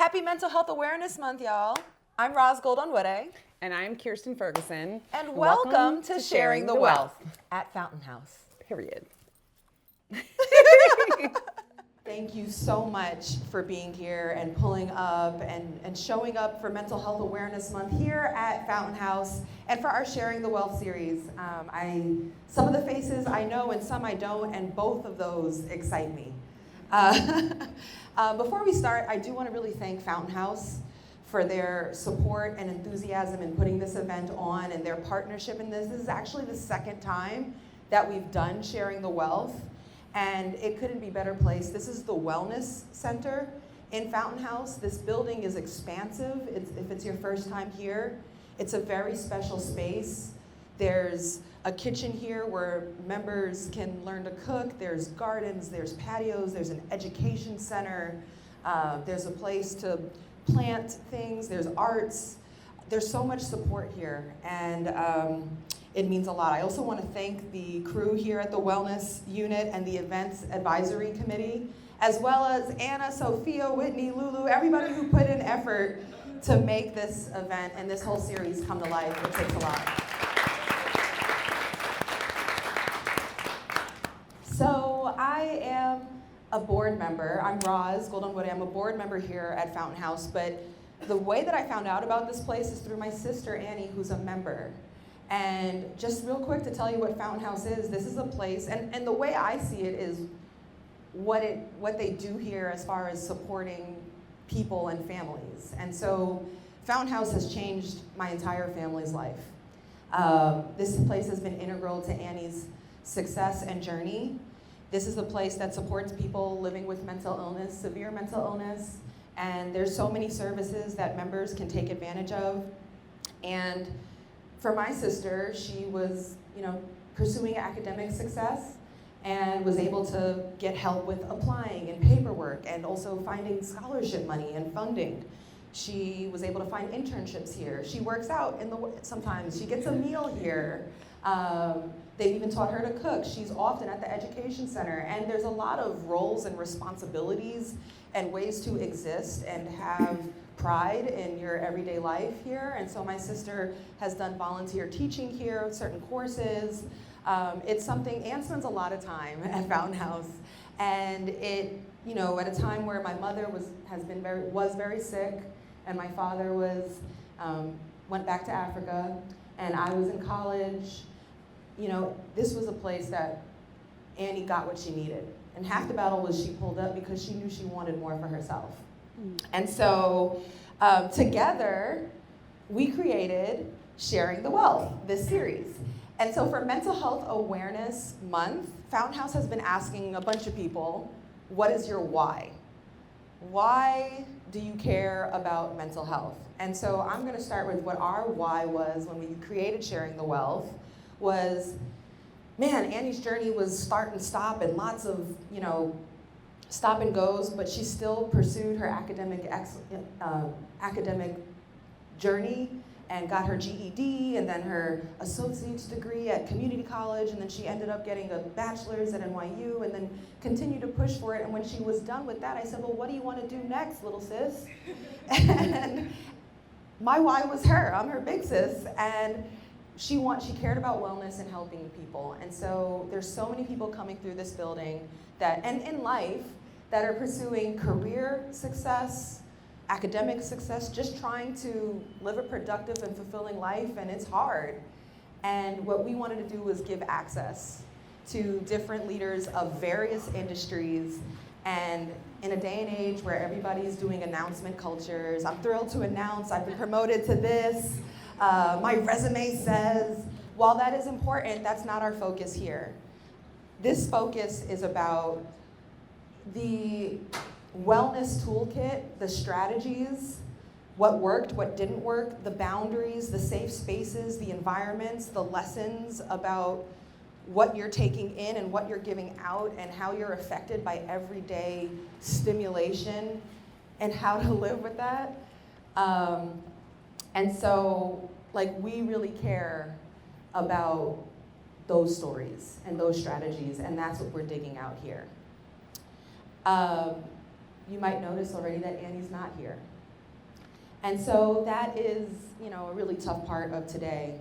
Happy Mental Health Awareness Month, y'all. I'm Ros Gold-Onwude. And I'm Kirsten Ferguson. And welcome to Sharing the Wealth at Fountain House. Period. Thank you so much for being here and pulling up and showing up for Mental Health Awareness Month here at Fountain House and for our Sharing the Wealth series. Some of the faces I know and some I don't, and both of those excite me. Before we start, I do want to really thank Fountain House for their support and enthusiasm in putting this event on and their partnership in this. This is actually the second time that we've done Sharing the Wealth, and it couldn't be better placed. This is the Wellness Center in Fountain House. This building is expansive. If it's your first time here, it's a very special space. There's a kitchen here where members can learn to cook. There's gardens, there's patios, there's an education center. There's a place to plant things, there's arts. There's so much support here, and it means a lot. I also want to thank the crew here at the Wellness Unit and the Events Advisory Committee, as well as Anna, Sophia, Whitney, Lulu, everybody who put in effort to make this event and this whole series come to life. It takes a lot. So I am a board member. I'm Ros Gold-Onwude. I'm a board member here at Fountain House, but the way that I found out about this place is through my sister Annie, who's a member. And just real quick to tell you what Fountain House is, this is a place, and the way I see it is what they do here as far as supporting people and families. And so Fountain House has changed my entire family's life. This place has been integral to Annie's success and journey. This is a place that supports people living with mental illness, severe mental illness, and there's so many services that members can take advantage of. And for my sister, she was, pursuing academic success and was able to get help with applying and paperwork and also finding scholarship money and funding. She was able to find internships here. She works out sometimes. She gets a meal here. They've even taught her to cook. She's often at the education center. And there's a lot of roles and responsibilities and ways to exist and have pride in your everyday life here. And so my sister has done volunteer teaching here, certain courses. It's something, Anne spends a lot of time at Fountain House. And it, at a time where my mother was very sick and my father went back to Africa and I was in college, this was a place that Annie got what she needed. And half the battle was she pulled up because she knew she wanted more for herself. And so together, we created Sharing the Wealth, this series. And so for Mental Health Awareness Month, Fountain House has been asking a bunch of people, what is your why? Why do you care about mental health? And so I'm gonna start with what our why was when we created Sharing the Wealth. Was, man, Annie's journey was start and stop and lots of, stop and goes, but she still pursued her academic journey and got her GED and then her associate's degree at community college, and then she ended up getting a bachelor's at NYU and then continued to push for it. And when she was done with that, I said, well, what do you want to do next, little sis? And my why was her. I'm her big sis. And she cared about wellness and helping people. And so there's so many people coming through this building and in life that are pursuing career success, academic success, just trying to live a productive and fulfilling life, and it's hard. And what we wanted to do was give access to different leaders of various industries. And in a day and age where everybody's doing announcement cultures, I'm thrilled to announce I've been promoted to this. My resume says, while that is important, that's not our focus here. This focus is about the wellness toolkit, the strategies, what worked, what didn't work, the boundaries, the safe spaces, the environments, the lessons about what you're taking in and what you're giving out and how you're affected by everyday stimulation and how to live with that. And so, we really care about those stories and those strategies, and that's what we're digging out here. you might notice already that Annie's not here. And so that is, a really tough part of today.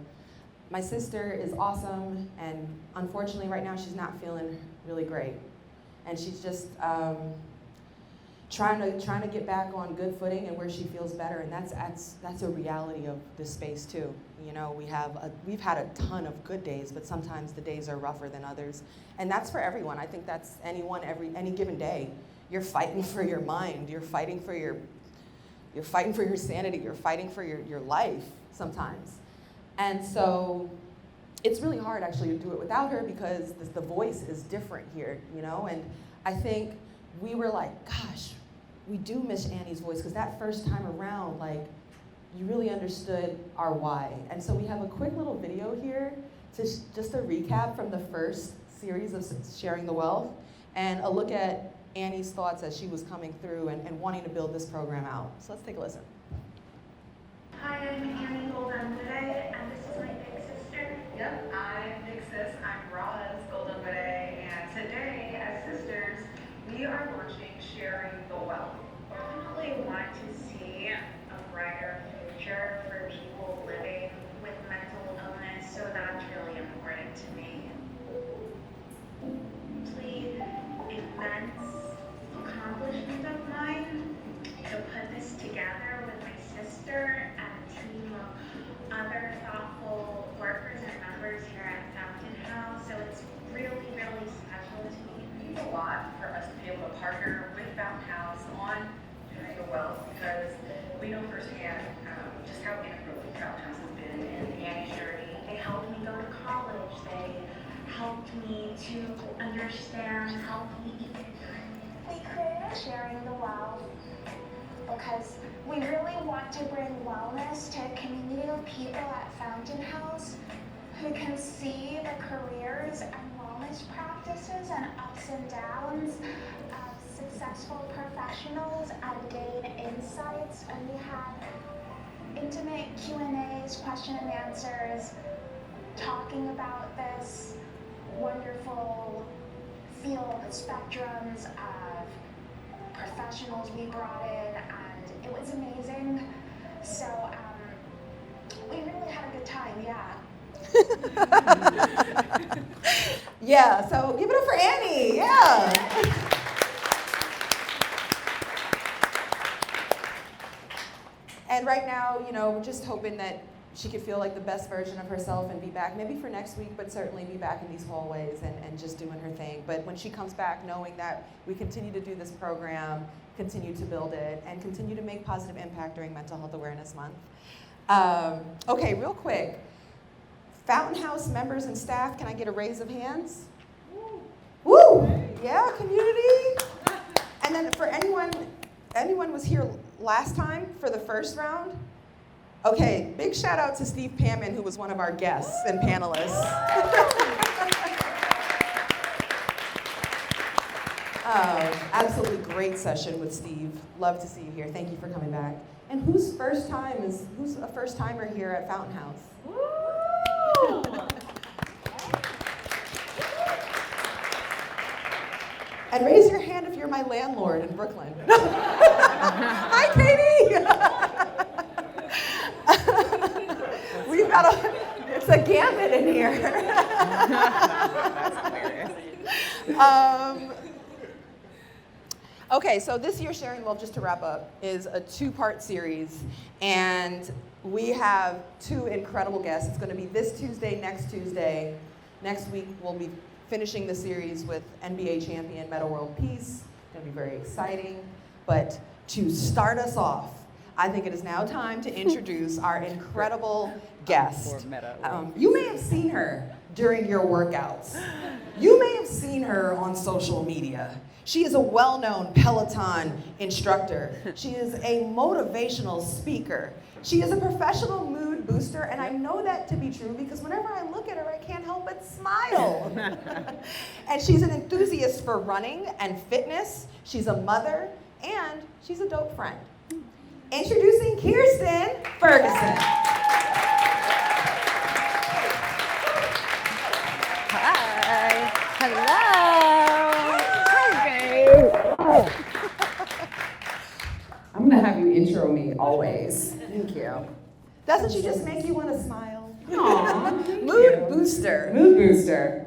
My sister is awesome, and unfortunately right now she's not feeling really great. And she's just trying to get back on good footing and where she feels better, and that's a reality of this space too. We've had a ton of good days, but sometimes the days are rougher than others, and that's for everyone. I think that's any given day. You're fighting for your mind. You're fighting for your sanity. You're fighting for your life sometimes, and so it's really hard actually to do it without her because the voice is different here, And I think we were like, gosh, we do miss Annie's voice because that first time around, you really understood our why. And so we have a quick little video here to just a recap from the first series of Sharing the Wealth and a look at Annie's thoughts as she was coming through and wanting to build this program out. So let's take a listen. Hi, I'm Annie Gold-Onwude, and this is my big sister. Yep, I'm big sis. I'm Ros Gold-Onwude, and today, as sisters, we are launching Sharing the Wealth. I really want to see a brighter future for people living with mental illness, so that's really important to me. Please, immense accomplishment of mine to put this together with my sister and a team of other thoughtful workers and members here at Fountain House, so it's really, really special to me. It means a lot for us to be able to partner with Fountain House on Sharing the Wealth because we know firsthand just how integral Fountain House has been in Annie's journey. They helped me go to college. They helped me to understand, helped me even. We created Sharing the Wealth because we really want to bring wellness to a community of people at Fountain House who can see the careers and wellness practices and ups and downs of successful professionals and gain insights. And we have intimate Q&As, question and answers, talking about this wonderful field, spectrums of professionals we brought in, and it was amazing. So we really had a good time, yeah. Yeah, so give it up for Annie, yeah. And right now, we're just hoping that she could feel like the best version of herself and be back, maybe for next week, but certainly be back in these hallways and just doing her thing. But when she comes back, knowing that we continue to do this program, continue to build it, and continue to make positive impact during Mental Health Awareness Month. Okay, real quick. Fountain House members and staff, can I get a raise of hands? Woo! Yeah, community. And then for anyone was here last time for the first round? Okay, big shout out to Steve Pammon, who was one of our guests and panelists. Absolutely great session with Steve. Love to see you here. Thank you for coming back. And who's a first timer here at Fountain House? Woo! And raise your hand if you're my landlord in Brooklyn. Hi, Katie. We've got it's a gamut in here. Okay, so this year's Sharing the Wealth, just to wrap up, is a 2-part series, and we have 2 incredible guests. It's going to be this Tuesday, next Tuesday. Next week, we'll be finishing the series with NBA champion Meta World Peace. It's going to be very exciting. But to start us off, I think it is now time to introduce our incredible guest. You may have seen her during your workouts. You may have seen her on social media. She is a well-known Peloton instructor. She is a motivational speaker. She is a professional mood booster, and I know that to be true because whenever I look at her, I can't help but smile. And she's an enthusiast for running and fitness. She's a mother, and she's a dope friend. Introducing Kirsten Ferguson. Hi. Hello. Hi, babe. I'm gonna have you intro me always. Thank you. Doesn't she just make you want to smile? Aww, Mood booster. Mood booster.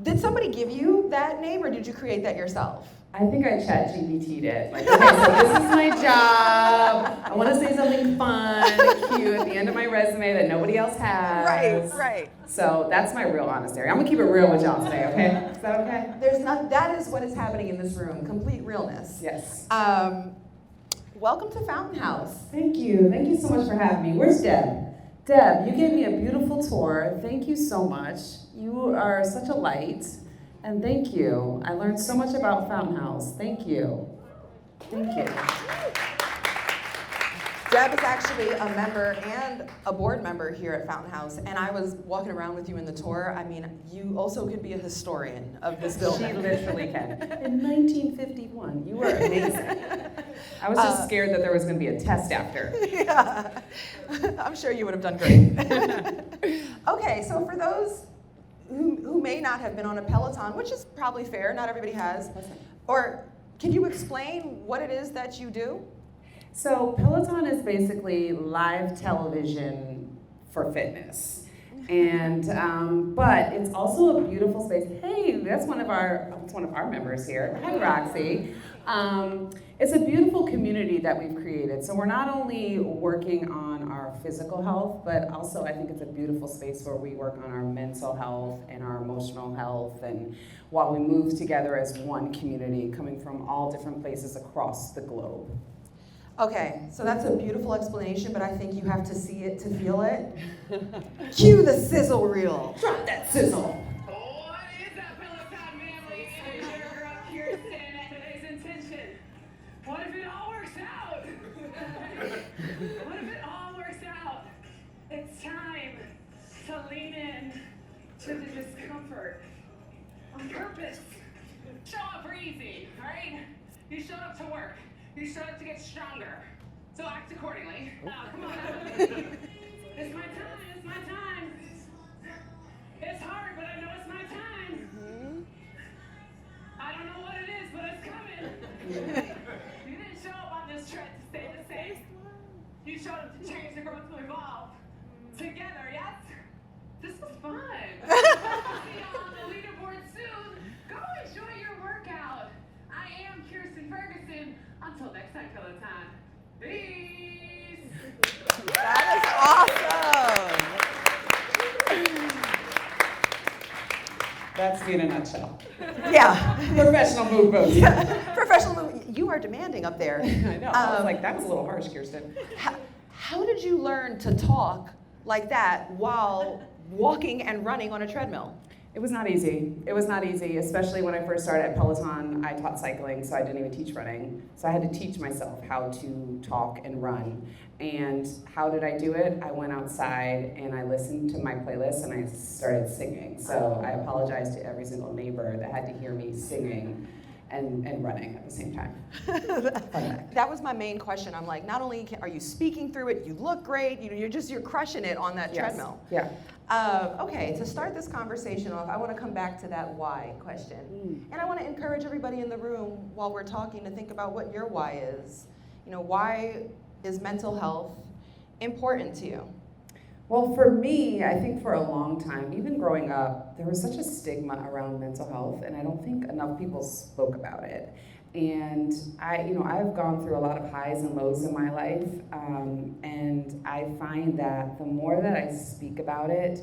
Did somebody give you that name or did you create that yourself? I think I ChatGPT'd it. Like, okay, so this is my job. I want to say something fun, cute at the end of my resume that nobody else has. Right. So that's my real honest area. I'm gonna keep it real with y'all today, okay? Is that okay? That is what is happening in this room, complete realness. Yes. Welcome to Fountain House. Thank you. Thank you so much for having me. Where's Deb? Deb, you gave me a beautiful tour. Thank you so much. You are such a light. And thank you. I learned so much about Fountain House. Thank you. Thank you. Deb is actually a member and a board member here at Fountain House, and I was walking around with you in the tour. I mean, you also could be a historian of this building. She literally can. In 1951, you were amazing. I was just scared that there was going to be a test after. Yeah, I'm sure you would have done great. Okay, so for those who may not have been on a Peloton, which is probably fair, not everybody has, or can you explain what it is that you do? So Peloton is basically live television for fitness. And, but it's also a beautiful space. Hey, that's one of our members here. Hi, Roxy. It's a beautiful community that we've created. So we're not only working on our physical health, but also I think it's a beautiful space where we work on our mental health and our emotional health, and while we move together as one community, coming from all different places across the globe. Okay, so that's a beautiful explanation, but I think you have to see it to feel it. Cue the sizzle reel. Drop that sizzle. What is that, Peloton family? It is your girl Kirsten, and today's intention. What if it all works out? What if it all works out? It's time to lean in to the discomfort on purpose. Show up for easy, all right? You showed up to work. You showed up to get stronger. So act accordingly. Now, come on. It's my time. It's my time. It's hard, but I know it's my time. I don't know what it is, but it's coming. You didn't show up on this trek to stay the same. You showed up to change, to grow, to evolve. Together, yes? This was fun. See y'all on the leaderboard soon. Go enjoy your workout. I am Kirsten Ferguson. Until next time, Peloton. Peace. That is awesome. That's me in a nutshell. Yeah. Professional move boost. Yeah. Professional move. You are demanding up there. I know. I was like, that was a little harsh, Kirsten. How did you learn to talk like that while walking and running on a treadmill? It was not easy. It was not easy, especially when I first started at Peloton. I taught cycling, so I didn't even teach running. So I had to teach myself how to talk and run. And how did I do it? I went outside and I listened to my playlist and I started singing. So I apologize to every single neighbor that had to hear me singing and running at the same time. That was my main question. I'm like, not only are you speaking through it, you look great, you're crushing it on that treadmill. Yeah. Okay, to start this conversation off, I want to come back to that why question. And I want to encourage everybody in the room while we're talking to think about what your why is. Why is mental health important to you? Well, for me, I think for a long time, even growing up, there was such a stigma around mental health, and I don't think enough people spoke about it. And I've gone through a lot of highs and lows in my life, and I find that the more that I speak about it,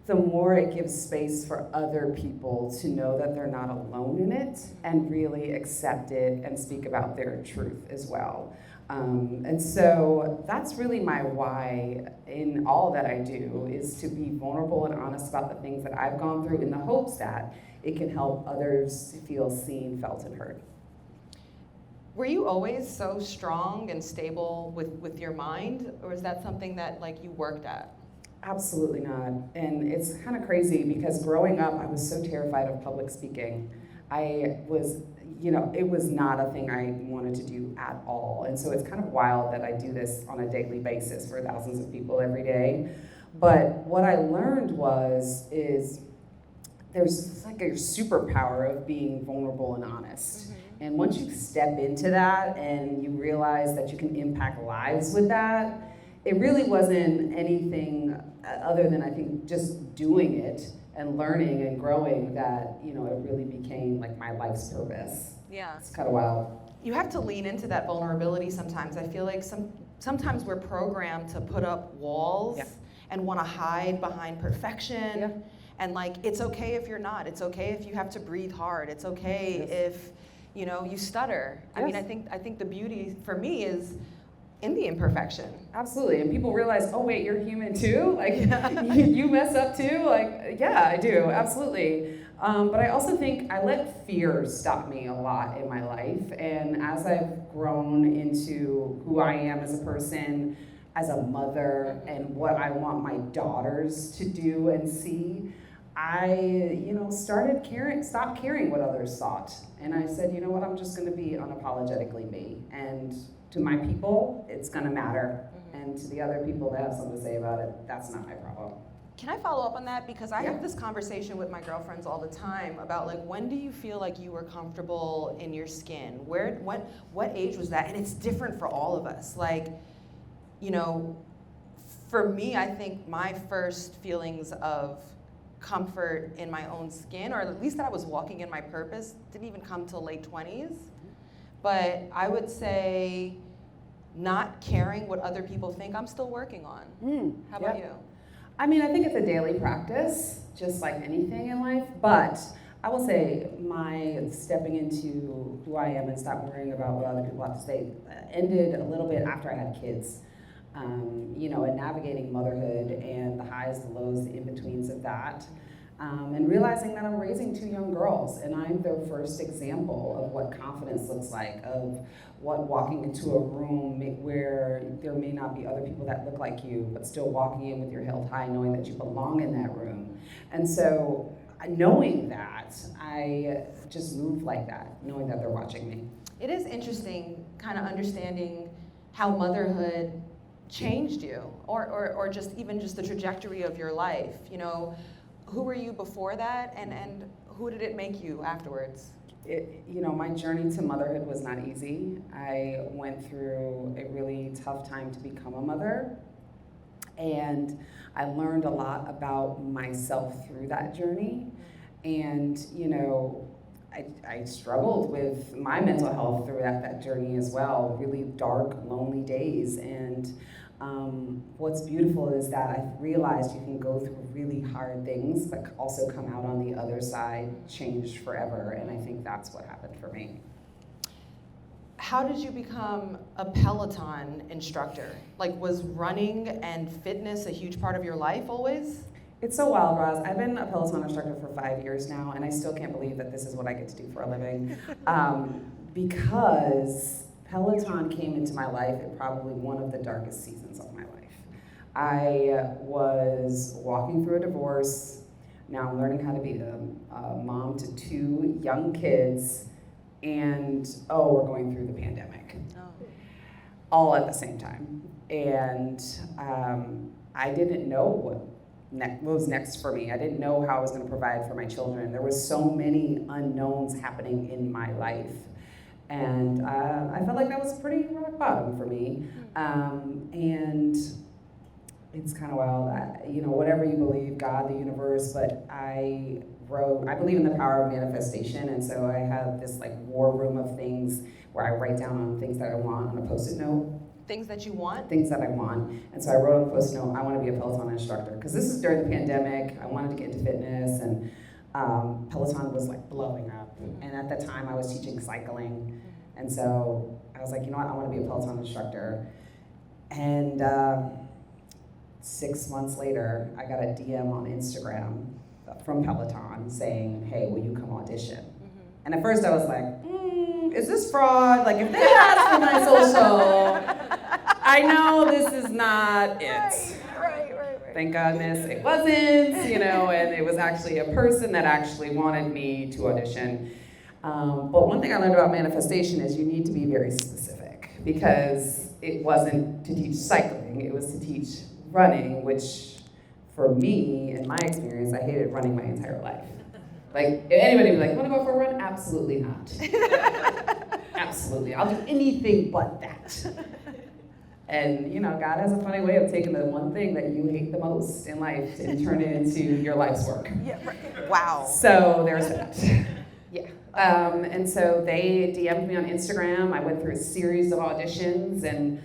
the more it gives space for other people to know that they're not alone in it and really accept it and speak about their truth as well. And so that's really my why in all that I do, is to be vulnerable and honest about the things that I've gone through in the hopes that it can help others feel seen, felt, and heard. Were you always so strong and stable with your mind, or is that something that you worked at? Absolutely not. And it's kind of crazy because growing up, I was so terrified of public speaking. It was not a thing I wanted to do at all. And so it's kind of wild that I do this on a daily basis for thousands of people every day. But what I learned is there's like a superpower of being vulnerable and honest. And once you step into that and you realize that you can impact lives with that, it really wasn't anything other than, I think, just doing it and learning and growing that, you know, it really became like my life's purpose. Yeah. It's kind of wild. You have to lean into that vulnerability sometimes. I feel like sometimes we're programmed to put up walls and want to hide behind perfection. Yeah. And like, it's okay if you're not. It's okay if you have to breathe hard. It's okay if, you know, you stutter. I mean, I think the beauty for me is in the imperfection. Absolutely, and people realize, oh wait, you're human too? Like, you mess up too? Like, yeah, I do, absolutely. But I also think I let fear stop me a lot in my life, and as I've grown into who I am as a person, as a mother, and what I want my daughters to do and see, I, you know, stopped caring what others thought. And I said, you know what, I'm just gonna be unapologetically me. And to my people, it's gonna matter. And to the other people that have something to say about it, that's not my problem. Can I follow up on that? Because I have this conversation with my girlfriends all the time about like, when do you feel like you were comfortable in your skin? What age was that? And it's different for all of us. Like, you know, for me, I think my first feelings of comfort in my own skin, or at least that I was walking in my purpose, didn't even come till late 20s. But I would say not caring what other people think, I'm still working on. How about you? I mean, I think it's a daily practice, just like anything in life, but I will say my stepping into who I am and stop worrying about what other people have to say ended a little bit after I had kids. You know, and navigating motherhood and the highs, the lows, the in-betweens of that. And realizing that I'm raising 2 young girls, and I'm their first example of what confidence looks like, of what walking into a room where there may not be other people that look like you, but still walking in with your head high, knowing that you belong in that room. And so, knowing that, I just move like that, knowing that they're watching me. It is interesting kind of understanding how motherhood changed you, or just even just the trajectory of your life. You know, who were you before that, and who did it make you afterwards? You know, my journey to motherhood was not easy. I went through a really tough time to become a mother, and I learned a lot about myself through that journey. And, you know, I struggled with my mental health throughout that journey as well, really dark, lonely days. And what's beautiful is that I've realized you can go through really hard things, but also come out on the other side changed forever. And I think that's what happened for me. How did you become a Peloton instructor? Like, was running and fitness a huge part of your life always? It's so wild, Ros. I've been a Peloton instructor for 5 years now, and I still can't believe that this is what I get to do for a living. Because Peloton came into my life at probably one of the darkest seasons of my life. I was walking through a divorce. Now I'm learning how to be a mom to 2 young kids, and we're going through the pandemic. All at the same time. And I didn't know what was next for me. I didn't know how I was going to provide for my children. There was so many unknowns happening in my life. And I felt like that was pretty rock bottom for me. And it's kind of wild, you know, whatever you believe, God, the universe, but I believe in the power of manifestation, and so I have this like war room of things where I write down on things that I want on a Post-it note. Things that you want? Things that I want. And so I wrote on a Post-it note, I want to be a Peloton instructor, because this is during the pandemic. I wanted to get into fitness, and Peloton was like blowing up. And at the time I was teaching cycling. And so I was like, you know what, I want to be a Peloton instructor. And 6 months later, I got a DM on Instagram from Peloton saying, hey, will you come audition? And at first I was like, is this fraud? Like, if they asked for my social, I know this is not it. Right. Thank goodness it wasn't, you know, and it was actually a person that actually wanted me to audition. But one thing I learned about manifestation is you need to be very specific, because it wasn't to teach cycling, it was to teach running, which for me, in my experience, I hated running my entire life. Like, if anybody would be like, want to go for a run? Absolutely not. Absolutely. I'll do anything but that. And, you know, God has a funny way of taking the one thing that you hate the most in life and turn it into your life's work. Yeah, right. Wow. So there's that. Yeah. And so they DM'd me on Instagram. I went through a series of auditions and,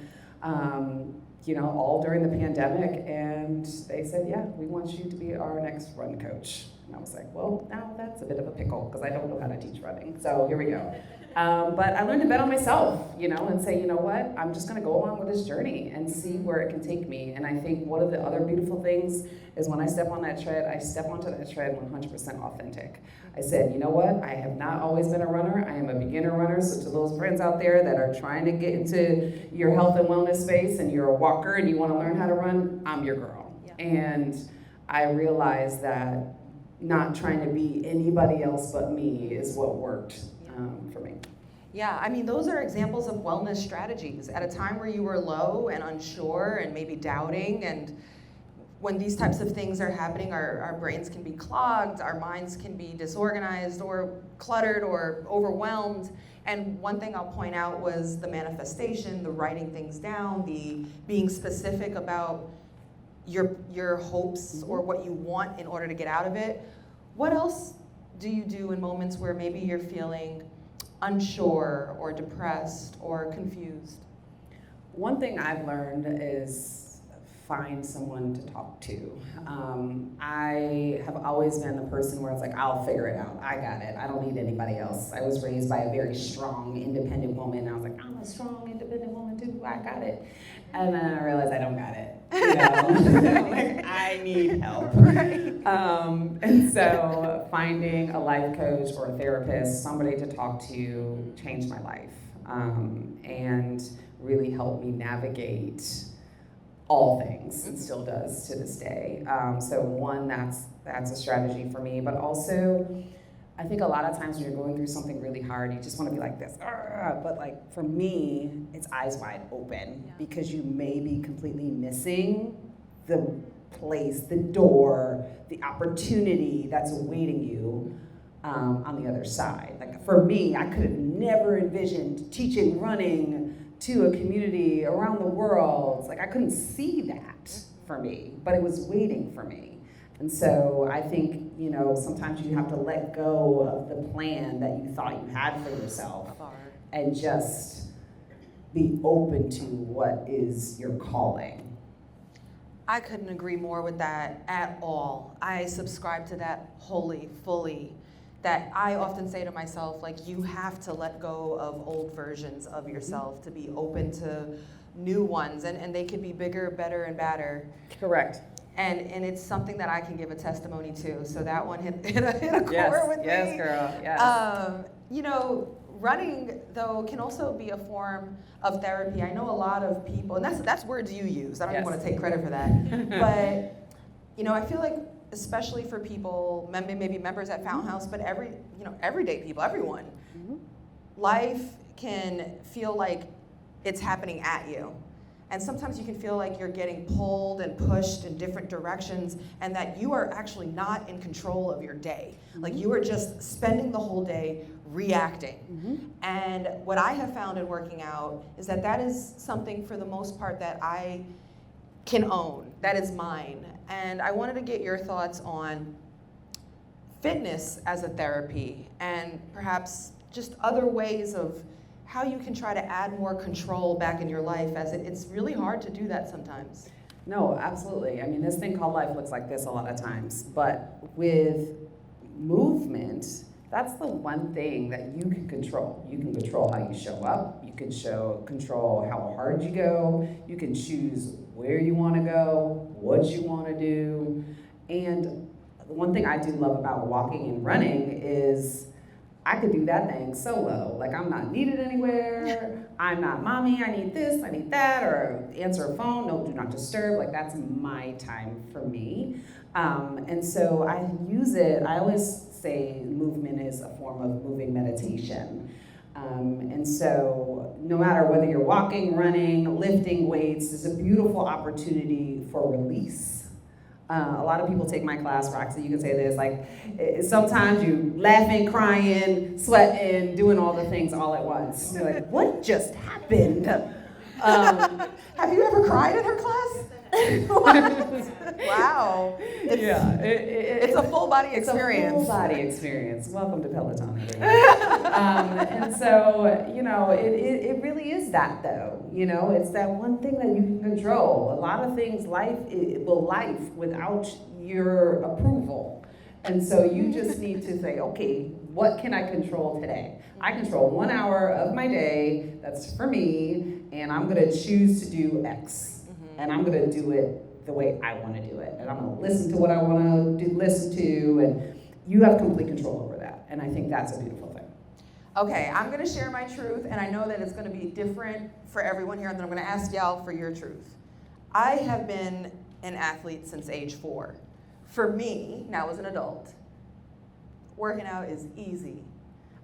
you know, all during the pandemic. And they said, yeah, we want you to be our next run coach. And I was like, well, now that's a bit of a pickle because I don't know how to teach running. So here we go. But I learned to bet on myself, you know, and say, you know what, I'm just going to go along with this journey and see where it can take me. And I think one of the other beautiful things is when I step on that tread, I step onto that tread 100% authentic. I said, you know what, I have not always been a runner. I am a beginner runner. So to those friends out there that are trying to get into your health and wellness space and you're a walker and you want to learn how to run, I'm your girl. Yeah. And I realized that not trying to be anybody else but me is what worked for me. Yeah, I mean, those are examples of wellness strategies at a time where you were low and unsure and maybe doubting. And when these types of things are happening, our brains can be clogged, our minds can be disorganized or cluttered or overwhelmed. And one thing I'll point out was the manifestation, the writing things down, the being specific about your hopes or what you want in order to get out of it. What else do you do in moments where maybe you're feeling unsure or depressed or confused? One thing I've learned is find someone to talk to. I have always been the person where it's like, I'll figure it out. I got it. I don't need anybody else. I was raised by a very strong, independent woman. And I was like, I'm a strong, independent woman too. I got it. And then I realized I don't got it. You know? Like, I need help. Right. And so finding a life coach or a therapist, somebody to talk to, changed my life and really helped me navigate all things, and still does to this day. So one, that's a strategy for me, but also I think a lot of times when you're going through something really hard, you just want to be like this, but like for me, it's eyes wide open because you may be completely missing the place, the door, the opportunity that's awaiting you on the other side. Like for me, I could have never envisioned teaching running to a community around the world. Like I couldn't see that for me, but it was waiting for me. And so I think, you know, sometimes you have to let go of the plan that you thought you had for yourself and just be open to what is your calling. I couldn't agree more with that at all. I subscribe to that wholly, fully. That I often say to myself, like, you have to let go of old versions of yourself to be open to new ones, and they could be bigger, better, and badder. Correct. And it's something that I can give a testimony to. So that one hit a core with me. Yes, girl. Yes. You know, running though can also be a form of therapy. I know a lot of people, and that's words you use. I don't even want to take credit for that. But you know, I feel like especially for people, maybe members at Fountain House, but everyday people, everyone, life can feel like it's happening at you. And sometimes you can feel like you're getting pulled and pushed in different directions and that you are actually not in control of your day. Like you are just spending the whole day reacting. And what I have found in working out is that is something for the most part that I can own, that is mine. And I wanted to get your thoughts on fitness as a therapy and perhaps just other ways of how you can try to add more control back in your life, as it's really hard to do that sometimes. No, absolutely. I mean, this thing called life looks like this a lot of times, but with movement, that's the one thing that you can control. You can control how you show up, you can control how hard you go, you can choose where you want to go, what you want to do. And the one thing I do love about walking and running is I could do that thing solo. Like I'm not needed anywhere. I'm not mommy, I need this, I need that, or answer a phone, no, do not disturb. Like that's my time for me. And so I use it, I always say movement is a form of moving meditation. And so no matter whether you're walking, running, lifting weights, there's a beautiful opportunity for release A lot of people take my class, Roxy, you can say this, like, sometimes you laughing, crying, sweating, doing all the things all at once. You're like, what just happened? Have you ever cried in her class? Wow. It's a full body experience. It's a full body experience. Welcome to Peloton, everyone. And so, you know, it really is that, though. You know, it's that one thing that you can control. A lot of things, life without your approval. And so you just need to say, okay, what can I control today? I control 1 hour of my day, that's for me, and I'm gonna choose to do X. And I'm gonna do it the way I wanna do it. And I'm gonna listen to what I wanna listen to, and you have complete control over that. And I think that's a beautiful thing. Okay, I'm gonna share my truth, and I know that it's gonna be different for everyone here, and then I'm gonna ask y'all for your truth. I have been an athlete since age 4. For me, now as an adult, working out is easy.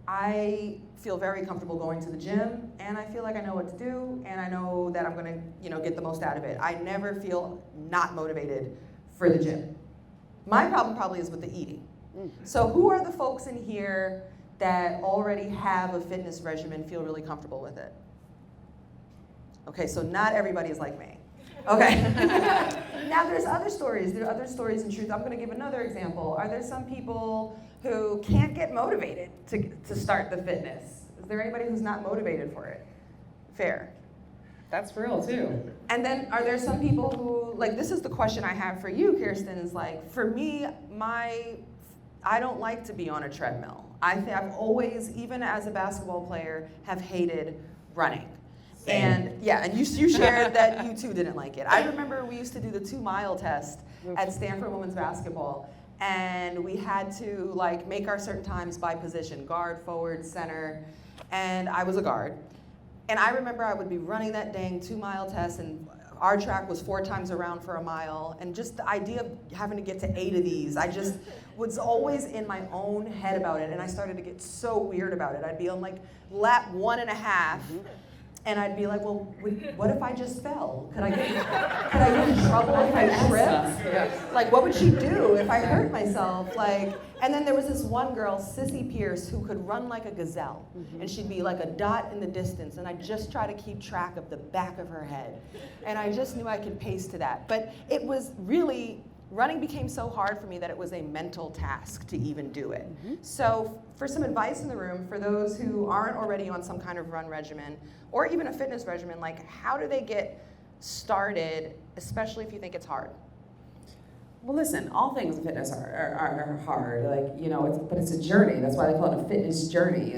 I feel very comfortable going to the gym, and I feel like I know what to do, and I know that I'm gonna, get the most out of it. I never feel not motivated for the gym. My problem probably is with the eating. So who are the folks in here that already have a fitness regimen, feel really comfortable with it? Okay, so not everybody is like me. Okay. Now there's other stories. There are other stories in truth. I'm going to give another example. Are there some people who can't get motivated to start the fitness? Is there anybody who's not motivated for it? Fair. That's real too. And then are there some people who, like, this is the question I have for you, Kirsten, is like, for me, I don't like to be on a treadmill. I've always, even as a basketball player, have hated running. Same. And you shared that you too didn't like it. I remember we used to do the 2-mile test at Stanford women's basketball, and we had to make our certain times by position, guard, forward, center, and I was a guard. And I remember I would be running that dang 2-mile test, and our track was 4 times around for a mile, and just the idea of having to get to 8 of these, I just was always in my own head about it, and I started to get so weird about it. I'd be on lap 1.5, and I'd be like, well, what if I just fell? Could I get in trouble if I tripped? What would she do if I hurt myself? And then there was this one girl, Sissy Pierce, who could run like a gazelle. And she'd be like a dot in the distance. And I'd just try to keep track of the back of her head. And I just knew I could pace to that. But it was really, running became so hard for me that it was a mental task to even do it. So for some advice in the room, for those who aren't already on some kind of run regimen, or even a fitness regimen, how do they get started, especially if you think it's hard? Well, listen, all things in fitness are hard, but it's a journey. That's why they call it a fitness journey.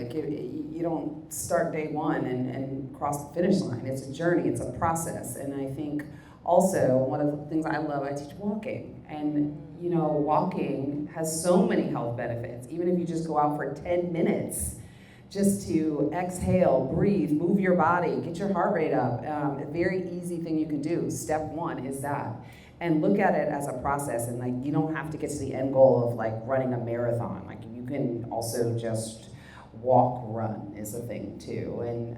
You don't start day one and cross the finish line. It's a journey, it's a process. And I think also, one of the things I love, I teach walking. And, walking has so many health benefits. Even if you just go out for 10 minutes, just to exhale, breathe, move your body, get your heart rate up. A very easy thing you can do. Step 1 is that. And look at it as a process, and you don't have to get to the end goal of running a marathon. You can also just walk, run is a thing too. And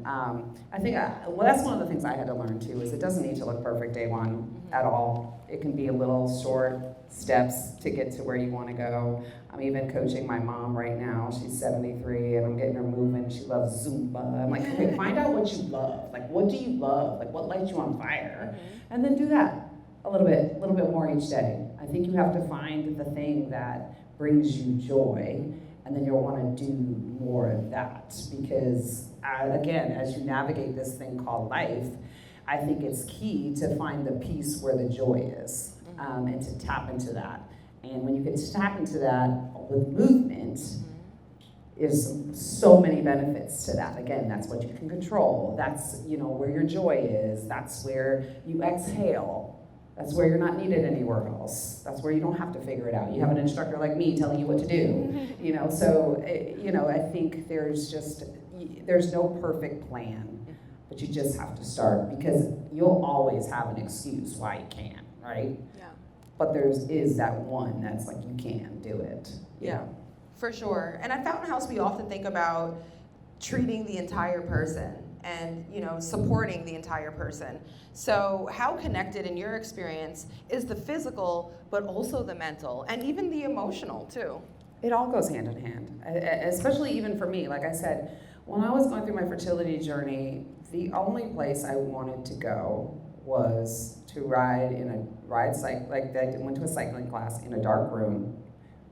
I think, that's one of the things I had to learn too, is it doesn't need to look perfect day one at all. It can be a little short steps to get to where you want to go. I'm even coaching my mom right now. She's 73, and I'm getting her moving. She loves Zumba. I'm like, okay, find out what you love. What do you love? What lights you on fire? And then do that a little bit more each day. I think you have to find the thing that brings you joy, and then you'll want to do more of that. Because, again, as you navigate this thing called life, I think it's key to find the piece where the joy is, and to tap into that. And when you can tap into that with movement, there's so many benefits to that. Again, that's what you can control. That's where your joy is. That's where you exhale. That's where you're not needed anywhere else. That's where you don't have to figure it out. You have an instructor like me telling you what to do. So I think there's no perfect plan, but you just have to start, because you'll always have an excuse why you can't, right? Yeah. But is that one that's you can do it. Yeah, for sure. And at Fountain House, we often think about treating the entire person. and supporting the entire person. So how connected in your experience is the physical, but also the mental, and even the emotional too? It all goes hand in hand, especially even for me. Like I said, when I was going through my fertility journey, the only place I wanted to go was to ride like I went to a cycling class in a dark room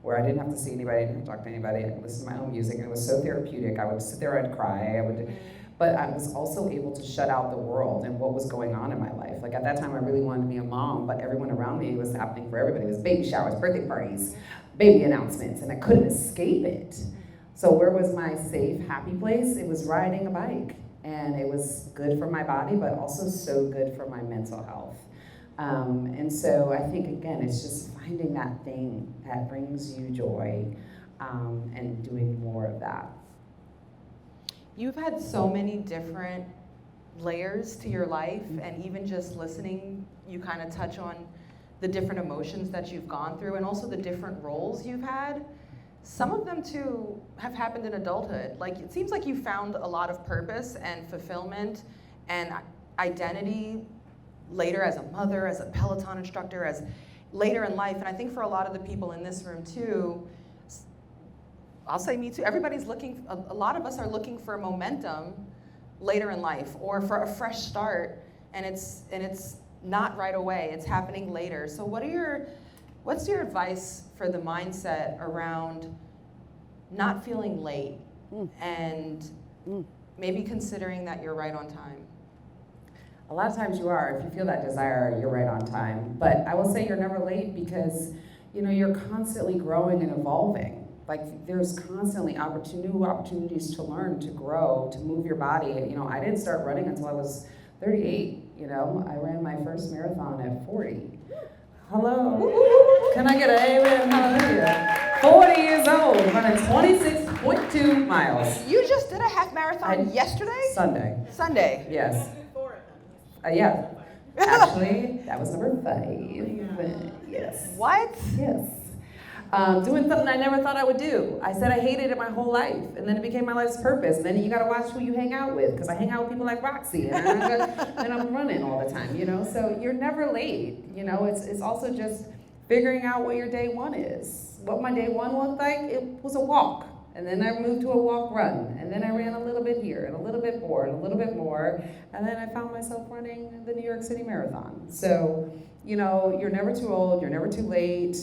where I didn't have to see anybody, I didn't have to talk to anybody, I could listen to my own music, and it was so therapeutic. I would sit there, I'd cry, but I was also able to shut out the world and what was going on in my life. Like at that time, I really wanted to be a mom, but everyone around me was happening for everybody. It was baby showers, birthday parties, baby announcements, and I couldn't escape it. So where was my safe, happy place? It was riding a bike. And it was good for my body, but also so good for my mental health. And so I think, again, it's just finding that thing that brings you joy and doing more of that. You've had so many different layers to your life, and even just listening, you kind of touch on the different emotions that you've gone through and also the different roles you've had. Some of them too have happened in adulthood. Like it seems like you found a lot of purpose and fulfillment and identity later as a mother, as a Peloton instructor, as later in life. And I think for a lot of the people in this room too, I'll say me too, everybody's looking, a lot of us are looking for momentum later in life or for a fresh start, and it's not right away, it's happening later. So what's your advice for the mindset around not feeling late and maybe considering that you're right on time? A lot of times you are. If you feel that desire, you're right on time. But I will say you're never late because you're constantly growing and evolving. Like there's constantly new opportunities to learn, to grow, to move your body. I didn't start running until I was 38. I ran my first marathon at 40. Hello. Can I get an amen? Hallelujah. 40 years old, running 26.2 miles. You just did a half marathon yesterday? Sunday. Yes. Yeah. Actually, that was number 5. Yes. What? Yes. Doing something I never thought I would do. I said I hated it my whole life, and then it became my life's purpose. And then you gotta watch who you hang out with, because I hang out with people like Roxy, and I'm running all the time, So you're never late, It's also just figuring out what your day one is. What my day one looked like, it was a walk. And then I moved to a walk run, and then I ran a little bit here, and a little bit more, and a little bit more, and then I found myself running the New York City Marathon. So, you're never too old, you're never too late.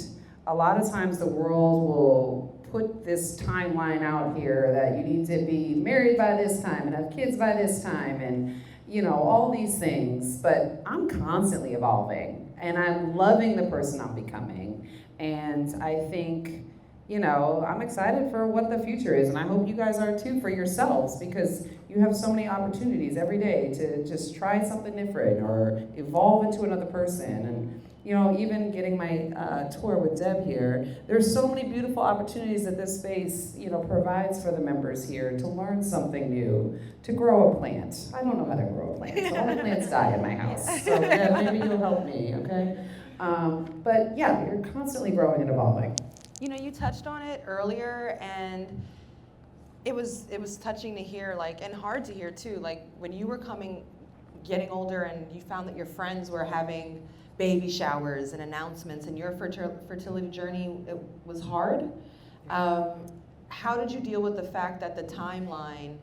A lot of times the world will put this timeline out here that you need to be married by this time and have kids by this time and, all these things. But I'm constantly evolving, and I'm loving the person I'm becoming. And I think, I'm excited for what the future is, and I hope you guys are too for yourselves, because you have so many opportunities every day to just try something different or evolve into another person. And even getting my tour with Deb here, there's so many beautiful opportunities that this space, provides for the members here to learn something new, to grow a plant. I don't know how to grow a plant, so all the plants die in my house. So maybe you'll help me, okay? But yeah, you're constantly growing and evolving. You touched on it earlier, and it was touching to hear, and hard to hear too, when you were getting older and you found that your friends were having baby showers and announcements, and your fertility journey, it was hard. How did you deal with the fact that the timeline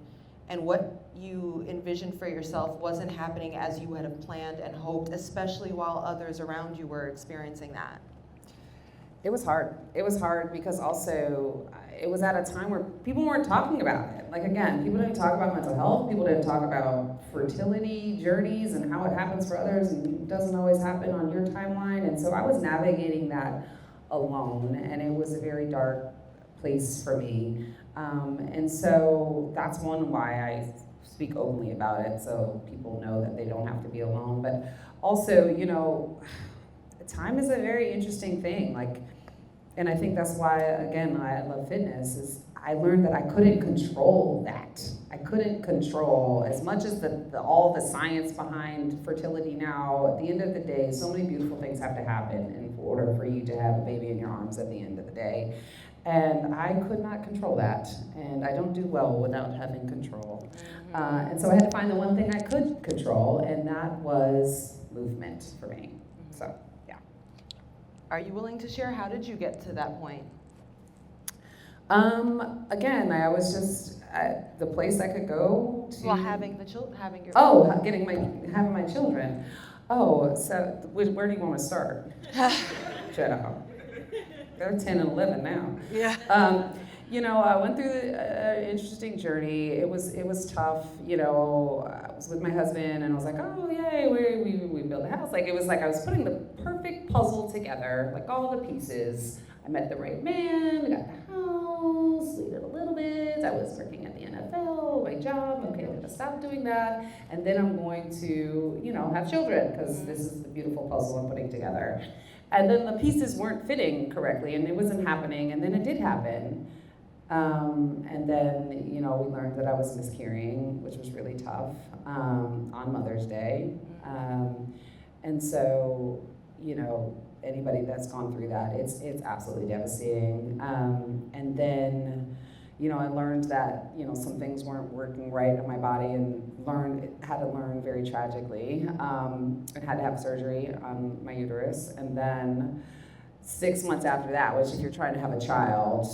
and what you envisioned for yourself wasn't happening as you would have planned and hoped, especially while others around you were experiencing that? It was hard. It was hard because also it was at a time where people weren't talking about it. Again, people didn't talk about mental health. People didn't talk about fertility journeys and how it happens for others, and it doesn't always happen on your timeline. And so I was navigating that alone, and it was a very dark place for me. And so that's why I speak openly about it, so people know that they don't have to be alone. But also, time is a very interesting thing. And I think that's why, again, I love fitness, is I learned that I couldn't control that. I couldn't control, as much as all the science behind fertility now, at the end of the day, so many beautiful things have to happen in order for you to have a baby in your arms at the end of the day. And I could not control that, and I don't do well without having control. And so I had to find the one thing I could control, and that was movement for me. So, yeah. Are you willing to share, how did you get to that point? Again, I was just at the place I could go to. Well, having your. Oh, having my children. Oh, so where do you want to start? Joe. They're 10 and 11 now. Yeah. You know, I went through an interesting journey. It was tough. You know, I was with my husband, and I was like, oh yay, we built a house. Like it was like I was putting the perfect puzzle together, like all the pieces. I met the right man. We got the house. We did a little bit. I was working at the NFL, my job. Okay, I'm gonna stop doing that, and then I'm going to, you know, have children because this is the beautiful puzzle I'm putting together. And then the pieces weren't fitting correctly, and it wasn't happening. And then it did happen. And then, you know, we learned that I was miscarrying, which was really tough, on Mother's Day. And so, you know, anybody that's gone through that, it's absolutely devastating. And then, you know, I learned that, you know, some things weren't working right in my body, and had to learn very tragically, and had to have surgery on my uterus. And then 6 months after that, which if you're trying to have a child,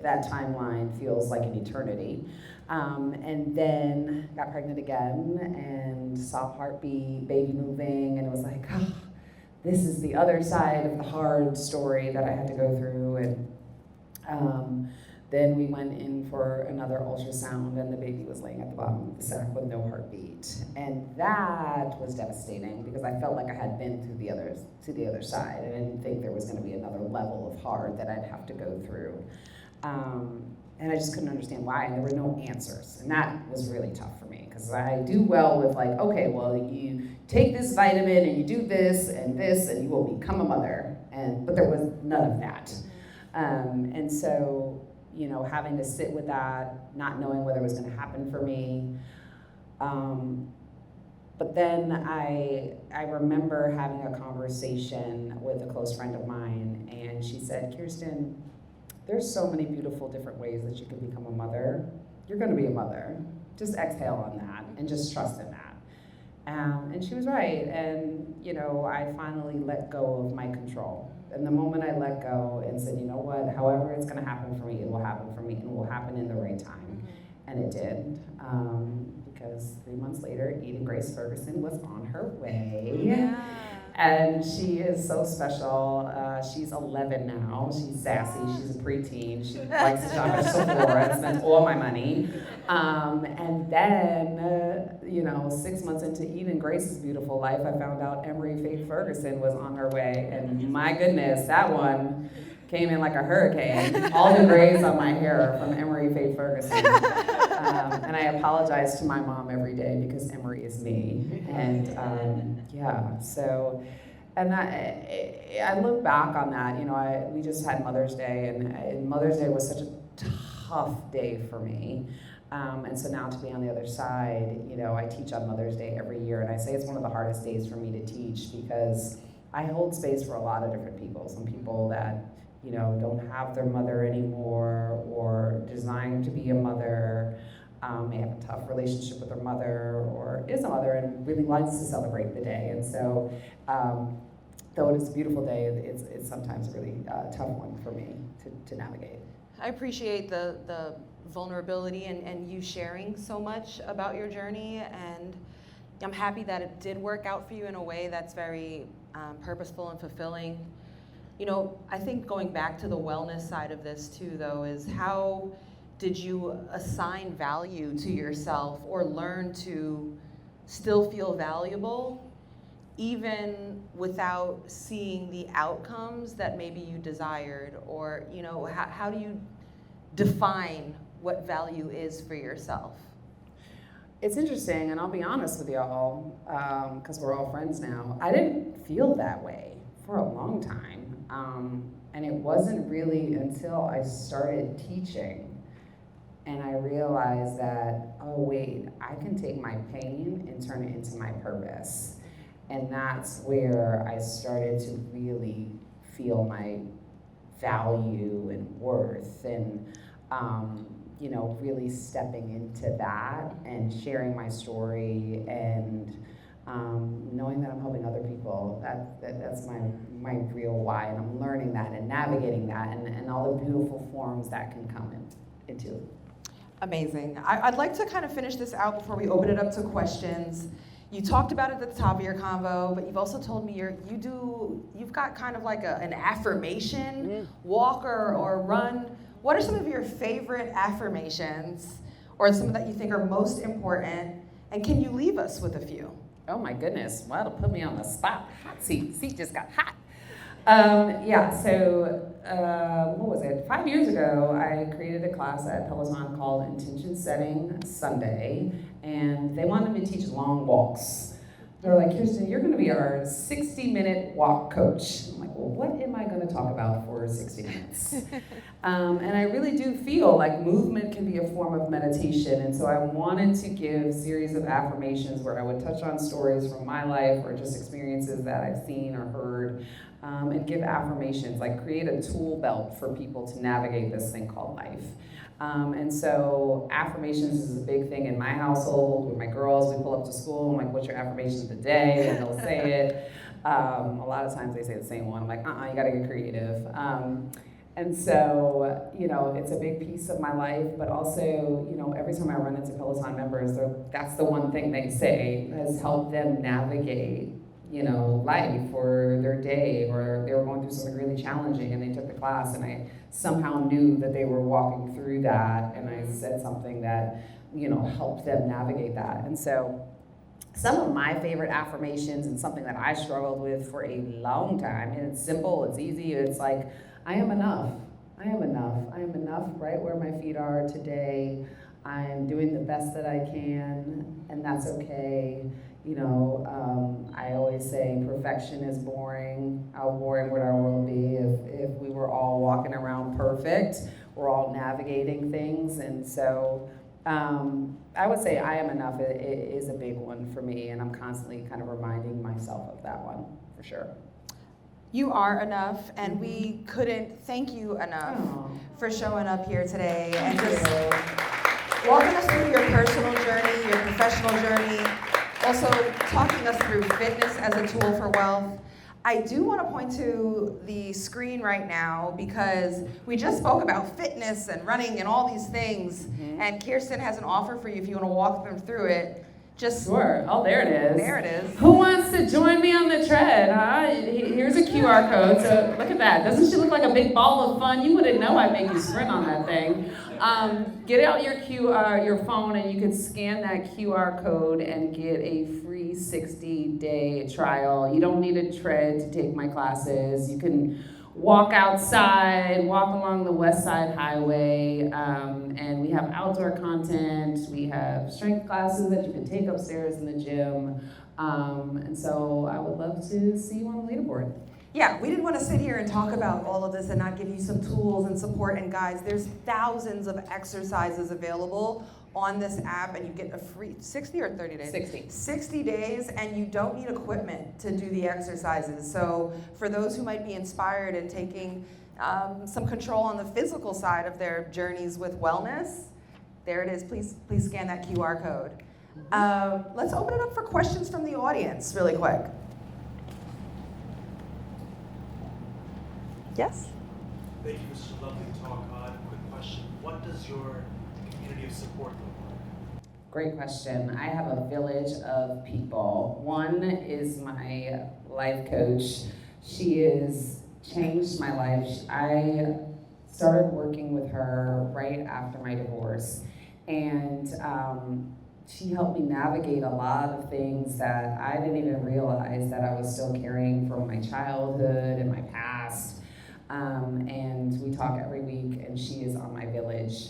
that timeline feels like an eternity. And then got pregnant again and saw heartbeat, baby moving, and it was like, oh, this is the other side of the hard story that I had to go through. And then we went in for another ultrasound, and the baby was laying at the bottom of the sac with no heartbeat. And that was devastating because I felt like I had been to the other side, and I didn't think there was going to be another level of hard that I'd have to go through. And I just couldn't understand why, and there were no answers. And that was really tough for me because I do well with like, okay, well, you take this vitamin and you do this, and you will become a mother. But there was none of that. And so, you know, having to sit with that, not knowing whether it was going to happen for me. But then I remember having a conversation with a close friend of mine, and she said, Kirsten, there's so many beautiful different ways that you can become a mother. You're going to be a mother. Just exhale on that and just trust in that. And she was right. And, you know, I finally let go of my control. And the moment I let go and said, you know what, however it's going to happen for me, it will happen for me, and it will happen in the right time. And it did. Because 3 months later, Eden Grace Ferguson was on her way. Yeah. And she is so special. She's 11 now. She's sassy. She's a preteen. She likes to shop at Sephora and spends all my money. And then, you know, 6 months into Eden Grace's beautiful life, I found out Emery Faith Ferguson was on her way. And my goodness, that one came in like a hurricane. All the grays on my hair are from Emery Faith Ferguson. And I apologize to my mom every day because Emery is me. And yeah, so, and that, I look back on that, you know, we just had Mother's Day, and Mother's Day was such a tough day for me. And so now to be on the other side, you know, I teach on Mother's Day every year, and I say it's one of the hardest days for me to teach because I hold space for a lot of different people. Some people that, you know, don't have their mother anymore or designed to be a mother, may have a tough relationship with their mother or is a mother and really likes to celebrate the day. And so, though it is a beautiful day, it's sometimes a really tough one for me to navigate. I appreciate the vulnerability and you sharing so much about your journey, and I'm happy that it did work out for you in a way that's very purposeful and fulfilling. You know, I think going back to the wellness side of this too, though, is how did you assign value to yourself or learn to still feel valuable even without seeing the outcomes that maybe you desired? Or, you know, how do you define what value is for yourself? It's interesting, and I'll be honest with y'all, because we're all friends now. I didn't feel that way for a long time. And it wasn't really until I started teaching and I realized that, oh wait, I can take my pain and turn it into my purpose. And that's where I started to really feel my value and worth. And, really stepping into that and sharing my story and knowing that I'm helping other people. That's my real why, and I'm learning that and navigating that and all the beautiful forms that can come into. Amazing. I'd like to kind of finish this out before we open it up to questions. You talked about it at the top of your convo, but you've also told me you've got kind of like an affirmation walk or run. What are some of your favorite affirmations, or some that you think are most important? And can you leave us with a few? Oh my goodness, well, it'll put me on the spot. Hot seat just got hot. What was it? 5 years ago, I created a class at Peloton called Intention Setting Sunday, and they wanted me to teach long walks. They're like, Kirsten, you're gonna be our 60-minute walk coach. I'm like, well, what am I gonna talk about for 60 minutes? And I really do feel like movement can be a form of meditation, and so I wanted to give a series of affirmations where I would touch on stories from my life or just experiences that I've seen or heard, and give affirmations, like create a tool belt for people to navigate this thing called life. And so affirmations is a big thing in my household. With my girls, we pull up to school, I'm like, what's your affirmation of the day? And they'll say it. A lot of times they say the same one. I'm like, you gotta get creative. And so, it's a big piece of my life, but also, every time I run into Peloton members, that's the one thing they say has helped them navigate, life or their day, or they were going through something really challenging and they took the class and I somehow knew that they were walking through that, and I said something that, helped them navigate that. And so some of my favorite affirmations, and something that I struggled with for a long time, and it's simple, it's easy, it's like, I am enough. I am enough. I am enough right where my feet are today. I'm doing the best that I can, and that's okay. I always say perfection is boring. How boring would our world be if we were all walking around perfect? We're all navigating things, and so I would say I am enough is a big one for me, and I'm constantly kind of reminding myself of that one, for sure. You are enough, and we couldn't thank you enough for showing up here today and just walking us through your personal journey, your professional journey, also talking us through fitness as a tool for WELLth. I do want to point to the screen right now because we just spoke about fitness and running and all these things, and Kirsten has an offer for you if you want to walk them through it. Sure. Oh, there it is. There it is. Who wants to join me on the tread, huh? Here's a QR code. So look at that. Doesn't she look like a big ball of fun? You wouldn't know I'd make you sprint on that thing. Get out your phone, and you can scan that QR code and get a free 60-day trial. You don't need a tread to take my classes. You can walk outside, walk along the West Side Highway, and we have outdoor content. We have strength classes that you can take upstairs in the gym, and so I would love to see you on the leaderboard. Yeah, we didn't want to sit here and talk about all of this and not give you some tools and support and guides. There's thousands of exercises available on this app, and you get a free 60 or 30 days? 60 days, and you don't need equipment to do the exercises. So for those who might be inspired in taking some control on the physical side of their journeys with wellness, there it is. Please scan that QR code. Let's open it up for questions from the audience really quick. Yes? Thank you for such a lovely talk. Quick question. What does your community of support look like? Great question. I have a village of people. One is my life coach. She has changed my life. I started working with her right after my divorce, and she helped me navigate a lot of things that I didn't even realize that I was still carrying from my childhood and my past. And we talk every week, and she is on my village.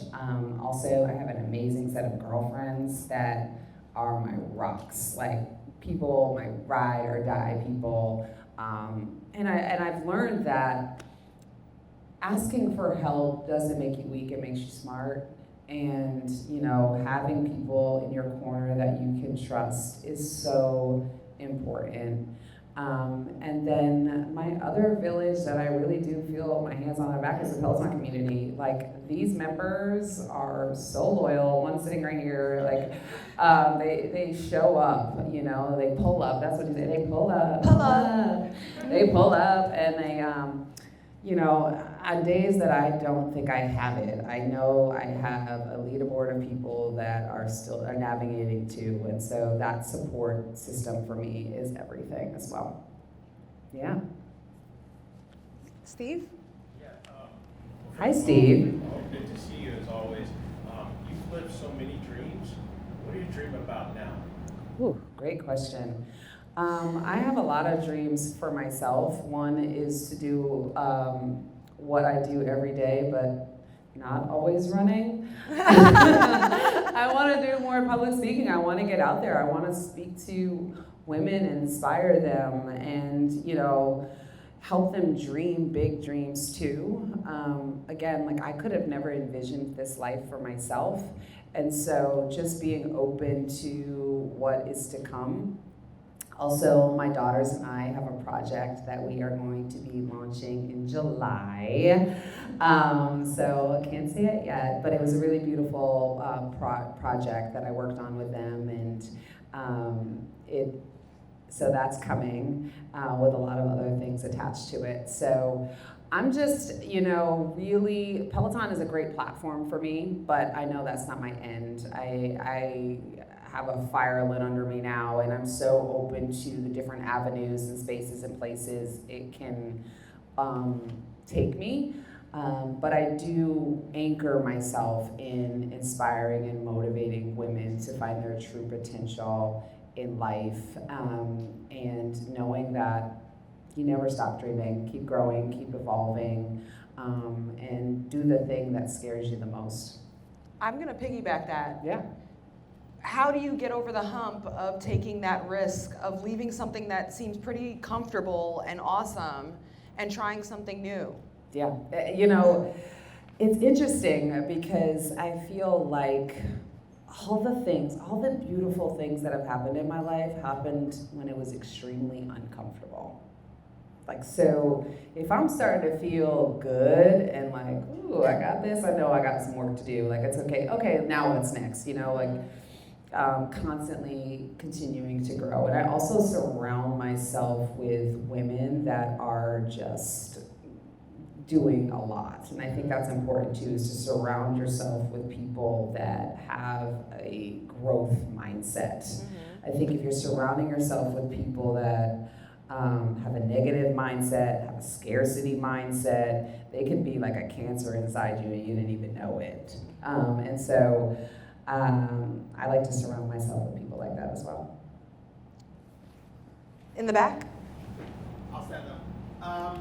Also, I have an amazing set of girlfriends that are my rocks, like people, my ride or die people. And I've learned that asking for help doesn't make you weak, it makes you smart. And having people in your corner that you can trust is so important. And then my other village that I really do feel my hands on their back is the Peloton community. Like, these members are so loyal. One sitting right here, like, they show up, you know, they pull up. That's what you say, they pull up. Pull up. They pull up and they, you know, on days that I don't think I have it, I know I have a leaderboard of people that are navigating too, and so that support system for me is everything as well. Yeah. Steve? Yeah. Hi, Steve. Good to see you as always. You've lived so many dreams. What do you dream about now? Ooh, great question. I have a lot of dreams for myself. One is to do what I do every day, but not always running. I want to do more public speaking. I want to get out there. I want to speak to women and inspire them and, you know, help them dream big dreams too. Again, like, I could have never envisioned this life for myself. And so just being open to what is to come. Also, my daughters and I have a project that we are going to be launching in July. So I can't say it yet, but it was a really beautiful project that I worked on with them, and so that's coming with a lot of other things attached to it. So I'm just, you know, really, Peloton is a great platform for me, but I know that's not my end. I have a fire lit under me now, and I'm so open to the different avenues and spaces and places it can take me. But I do anchor myself in inspiring and motivating women to find their true potential in life, and knowing that you never stop dreaming, keep growing, keep evolving, and do the thing that scares you the most. I'm gonna piggyback that. Yeah. How do you get over the hump of taking that risk of leaving something that seems pretty comfortable and awesome and trying something new? Yeah, you know, it's interesting because I feel like all the beautiful things that have happened in my life happened when it was extremely uncomfortable. Like, so if I'm starting to feel good and like, ooh, I got this, I know I got some work to do. Like, it's okay. Okay, now what's next? You know, like, constantly continuing to grow. And I also surround myself with women that are just doing a lot. And I think that's important too, is to surround yourself with people that have a growth mindset. I think if you're surrounding yourself with people that have a negative mindset, have a scarcity mindset, they can be like a cancer inside you and you didn't even know it. And so I like to surround myself with people like that as well. In the back? I'll stand up.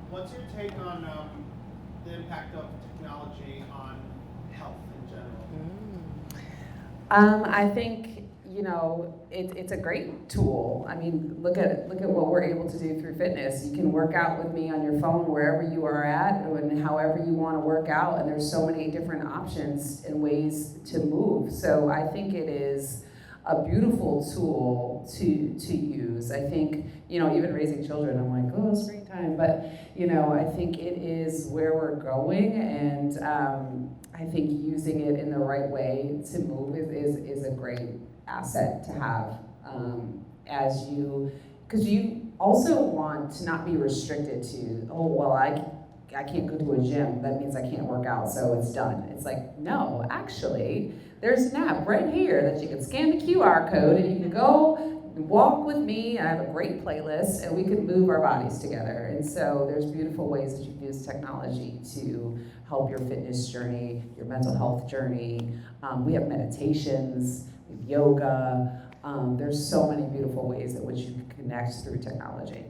What's your take on the impact of technology on health in general? I think, you know, it's a great tool. I mean, look at what we're able to do through fitness. You can work out with me on your phone wherever you are at and however you want to work out, and there's so many different options and ways to move. So I think it is a beautiful tool to use. I think, you know, even raising children, I'm like, oh, screen time. But, you know, I think it is where we're going, and I think using it in the right way to move is a great asset to have because you also want to not be restricted to, oh, well, I can't go to a gym, that means I can't work out, so it's done. It's like, no, actually, there's an app right here that you can scan the QR code and you can go and walk with me. I have a great playlist and we can move our bodies together. And so there's beautiful ways that you can use technology to help your fitness journey, your mental health journey. We have meditations, we have yoga. There's so many beautiful ways in which you can connect through technology.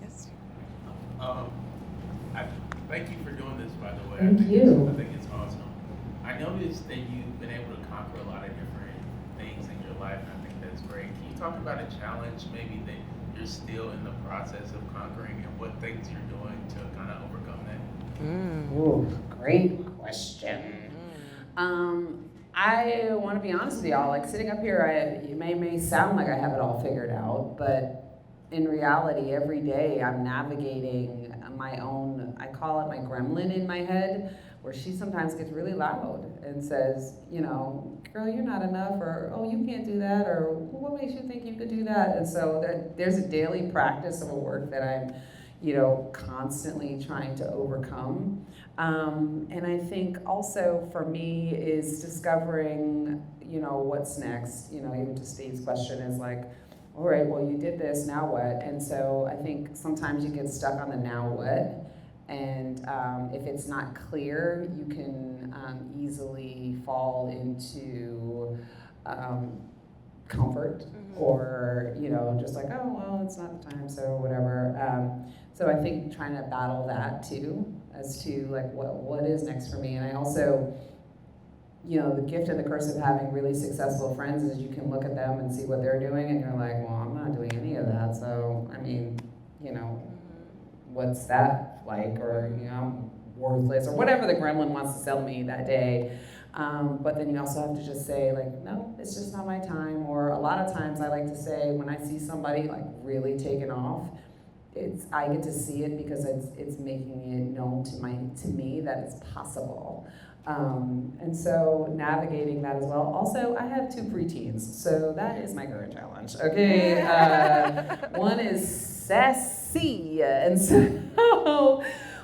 Yes. Thank you for doing this, by the way. Thank you. I think it's awesome. I noticed that you've been able to conquer a lot of different things in your life, and I think that's great. Can you talk about a challenge maybe that you're still in the process of conquering, and what things you're doing to kind of overcome that? Ooh, great question. I want to be honest with y'all, like sitting up here, it may sound like I have it all figured out, but in reality, every day I'm navigating my own, I call it my gremlin in my head, where she sometimes gets really loud and says, you know, girl, you're not enough, or, oh, you can't do that, or what makes you think you could do that? And so there's a daily practice of a work that I'm, you know, constantly trying to overcome. And I think also for me is discovering, you know, what's next. You know, even to Steve's question is like, all right, well, you did this, now what? And so I think sometimes you get stuck on the now what. And if it's not clear, you can easily fall into comfort, or, you know, just like, oh, well, it's not the time, so whatever. So I think trying to battle that too, as to like what is next for me. And I also, you know, the gift and the curse of having really successful friends is you can look at them and see what they're doing, and you're like, well, I'm not doing any of that. So I mean, you know, what's that like? Or, you know, I'm worthless, or whatever the gremlin wants to sell me that day. But then you also have to just say, like, no, it's just not my time. Or a lot of times I like to say, when I see somebody like really taken off, I get to see it because it's making it known to me that it's possible. And so navigating that as well. Also, I have 2 preteens, so that is my current challenge. Okay, one is sassy, and so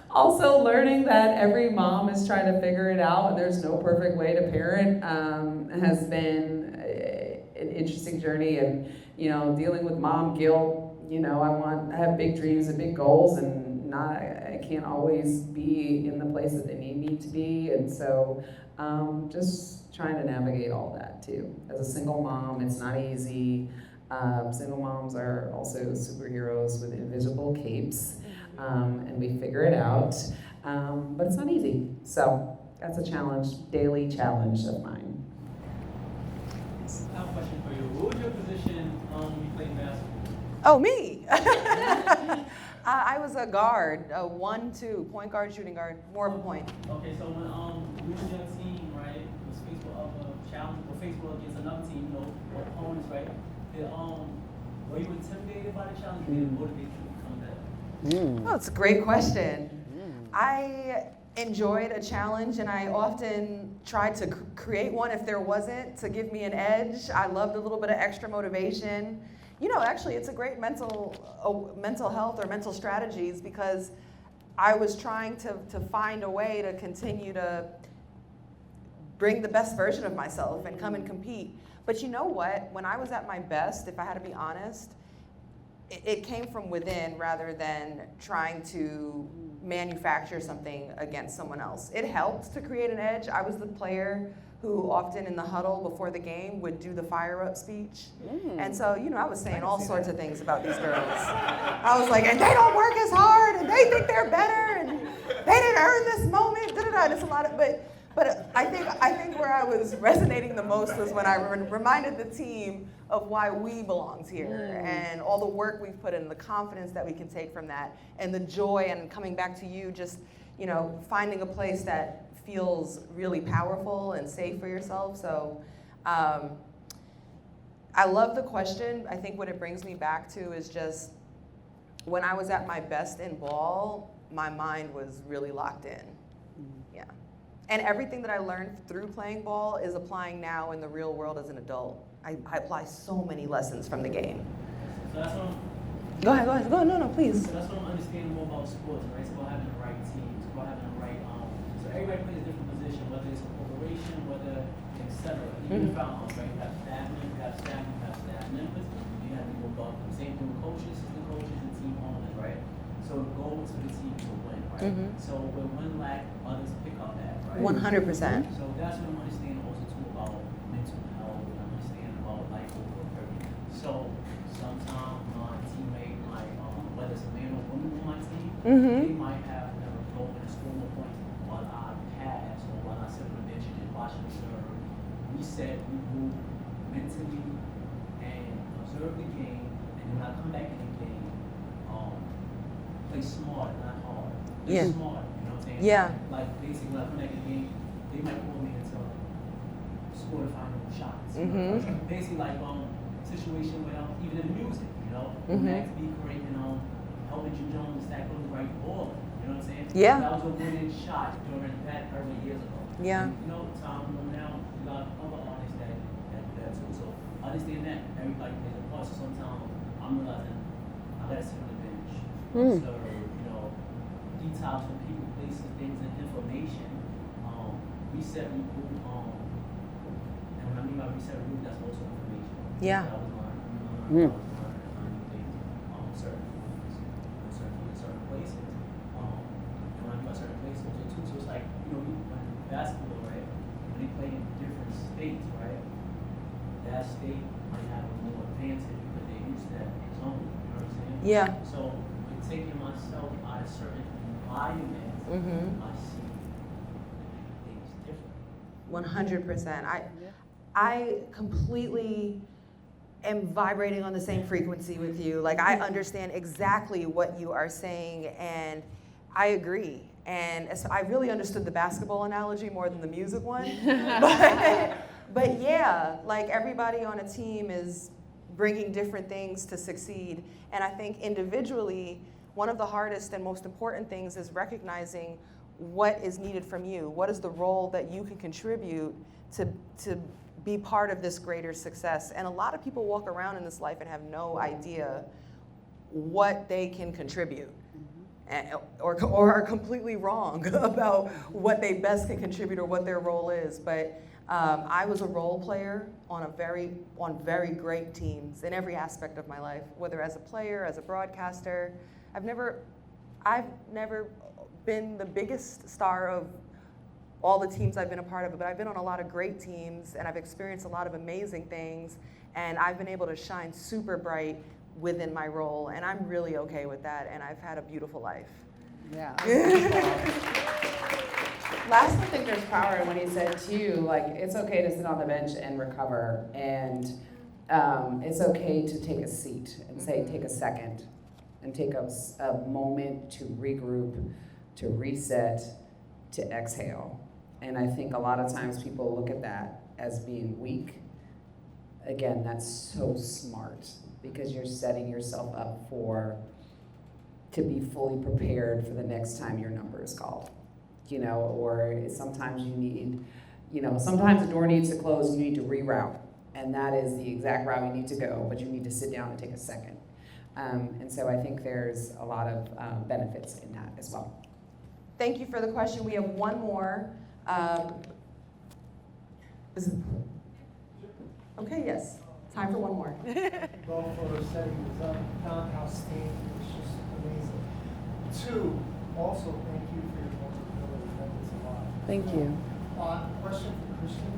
also learning that every mom is trying to figure it out, and there's no perfect way to parent has been an interesting journey. And, you know, dealing with mom guilt. You know, I have big dreams and big goals, and I can't always be in the place that they need me to be. And so just trying to navigate all that too. As a single mom, it's not easy. Single moms are also superheroes with invisible capes, and we figure it out. But it's not easy. So that's a challenge, daily challenge of mine. I have a question for you. What was your position when you played basketball? Oh, me? I was a guard, a 1-2, point guard, shooting guard, more of a point. Okay, so when you and your team, right, was faced with a challenge, or faced with against another team, you know, or opponents, right? Were you intimidated by the challenge? Did it motivate you to become better? Oh, that's a great question. I enjoyed a challenge, and I often tried to create one if there wasn't, to give me an edge. I loved a little bit of extra motivation. You know, actually, it's a great mental health or mental strategies, because I was trying to find a way to continue to bring the best version of myself and come and compete. But you know what? When I was at my best, if I had to be honest, it came from within rather than trying to manufacture something against someone else. It helped to create an edge. I was the player who often in the huddle before the game would do the fire-up speech. And so, you know, I was saying all sorts of things about these girls. I was like, and they don't work as hard, and they think they're better, and they didn't earn this moment, da-da-da. It's a lot of, but I think where I was resonating the most was when I reminded the team of why we belonged here, and all the work we've put in, the confidence that we can take from that, and the joy, and coming back to you, just, you know, finding a place that feels really powerful and safe for yourself. So I love the question. I think what it brings me back to is just when I was at my best in ball, my mind was really locked in. Yeah. And everything that I learned through playing ball is applying now in the real world as an adult. I apply so many lessons from the game. So that's what Go ahead. No, please. So that's what I'm understanding more about sports, right? It's about having the right team. It's about having the right so everybody plays a different position, whether it's a corporation, whether etc. Even found right? You have staff members, you have people above them. Same thing with coaches, assistant coaches, and team owners, right? So the goal is for the team to win, right? So when one lack, others pick up that, right? 100%. So that's what I'm understanding also too about mental health, and I'm understanding about life over everything. So sometimes my teammate might, whether it's a man or woman on my team, they might have never broken and scored more points while I pass, or while I sit on the bench and watch and observe. We said we move mentally and observe the game, and then when I come back in the game, play smart, not hard. Play smart, you know what I'm saying? Yeah. Like basically when I come back in the game, they might pull me into like, score score the final shots. Mhm. Basically, like situation with even in the music, Mhm. Max B creating helping Jim Jones stack on the right ball. You know what I'm saying? Yeah. That was a winning shot during that early years ago. Yeah. And, Tom, now you got other artists that do that too. So understand that everybody plays a part. So sometimes I'm realizing I gotta sit on the bench. So detox from people, places, things, and information. Reset, reboot. And when I mean by reset, reboot, that's also information. Yeah. That was learning things, certain places. And when I mean by certain places, too. So it's like, when basketball, right? When they play in different states, right? That state might have a more advantage because they use that zone. You know what I'm saying? Yeah. So with taking myself out of certain environments, I see things different. 100%. I completely am vibrating on the same frequency with you. Like, I understand exactly what you are saying, and I agree. And so I really understood the basketball analogy more than the music one. But yeah, like, everybody on a team is bringing different things to succeed. And I think individually, one of the hardest and most important things is recognizing what is needed from you. What is the role that you can contribute to be part of this greater success? And a lot of people walk around in this life and have no idea what they can contribute, or are completely wrong about what they best can contribute or what their role is. But I was a role player on very great teams in every aspect of my life, whether as a player, as a broadcaster. I've never been the biggest star of all the teams I've been a part of, but I've been on a lot of great teams, and I've experienced a lot of amazing things, and I've been able to shine super bright within my role, and I'm really okay with that, and I've had a beautiful life. Yeah. Last, I think there's power in what he said too. Like, it's okay to sit on the bench and recover, and it's okay to take a seat and say, take a second, and take a moment to regroup, to reset, to exhale. And I think a lot of times people look at that as being weak. Again, that's so smart, because you're setting yourself up to be fully prepared for the next time your number is called. Or sometimes you need, sometimes the door needs to close, you need to reroute. And that is the exact route you need to go, but you need to sit down and take a second. And so I think there's a lot of benefits in that as well. Thank you for the question. We have one more. Okay, yes. Time for one more. Well, for setting this up, Peloton House team, it's just amazing. 2, also thank you for your vulnerability. That means a lot. Thank you. Question for Kirsten.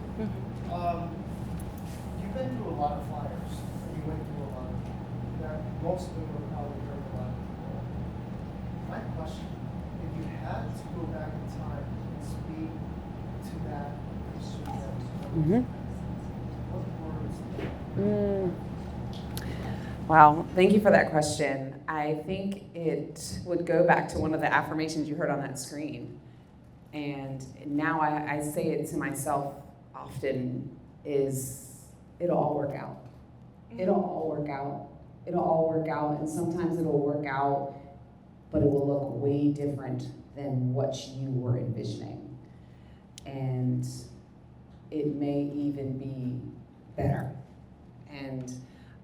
You've been through a lot of fires, and you went through a lot of that. Most of them were probably hurt a lot of people. My question: if you had to go back in time and speak to that issue, what words? Wow, thank you for that question. I think it would go back to one of the affirmations you heard on that screen. And now I say it to myself often, is it'll all work out. It'll all work out. It'll all work out, and sometimes it'll work out, but it will look way different than what you were envisioning. And it may even be better. And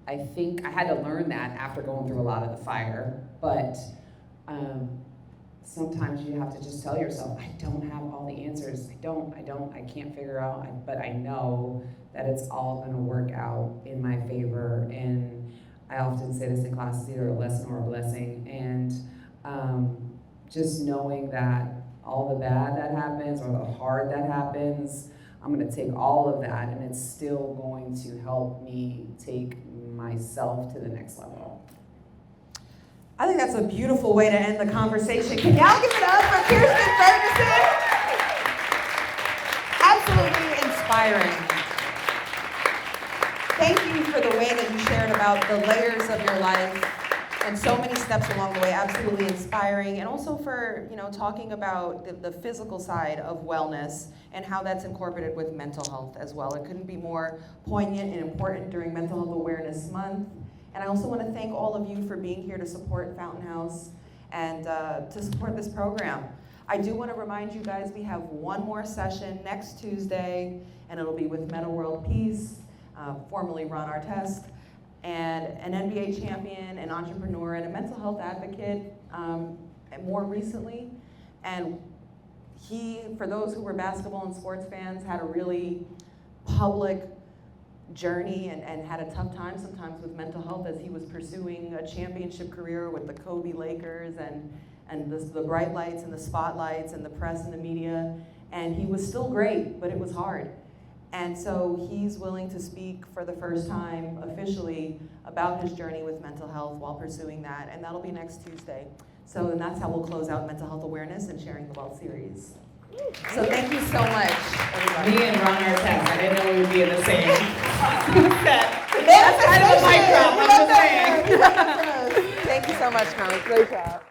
I think I had to learn that after going through a lot of the fire, but sometimes you have to just tell yourself, I don't have all the answers. I can't figure out, but I know that it's all gonna work out in my favor. And I often say this in classes, either a lesson or a blessing. And just knowing that all the bad that happens or the hard that happens, I'm gonna take all of that, and it's still going to help me take myself to the next level. I think that's a beautiful way to end the conversation. Can y'all give it up for Kirsten Ferguson? Absolutely inspiring. Thank you for the way that you shared about the layers of your life and so many steps along the way, absolutely inspiring, and also for, talking about the physical side of wellness and how that's incorporated with mental health as well. It couldn't be more poignant and important during Mental Health Awareness Month. And I also want to thank all of you for being here to support Fountain House and to support this program. I do want to remind you guys we have one more session next Tuesday, and it'll be with Meta World Peace, formerly Ron Artest, and an NBA champion, an entrepreneur, and a mental health advocate more recently. And he, for those who were basketball and sports fans, had a really public journey and had a tough time sometimes with mental health as he was pursuing a championship career with the Kobe Lakers and the bright lights and the spotlights and the press and the media. And he was still great, but it was hard. And so he's willing to speak for the first time officially about his journey with mental health while pursuing that, and that'll be next Tuesday. So and that's how we'll close out Mental Health Awareness and Sharing the Wealth series. So thank you so much, everybody. Me and Ron Artest, I didn't know we would be in the same set. That's kind of a mic drop, I'm just saying. Thank you so much, Connie. Great job.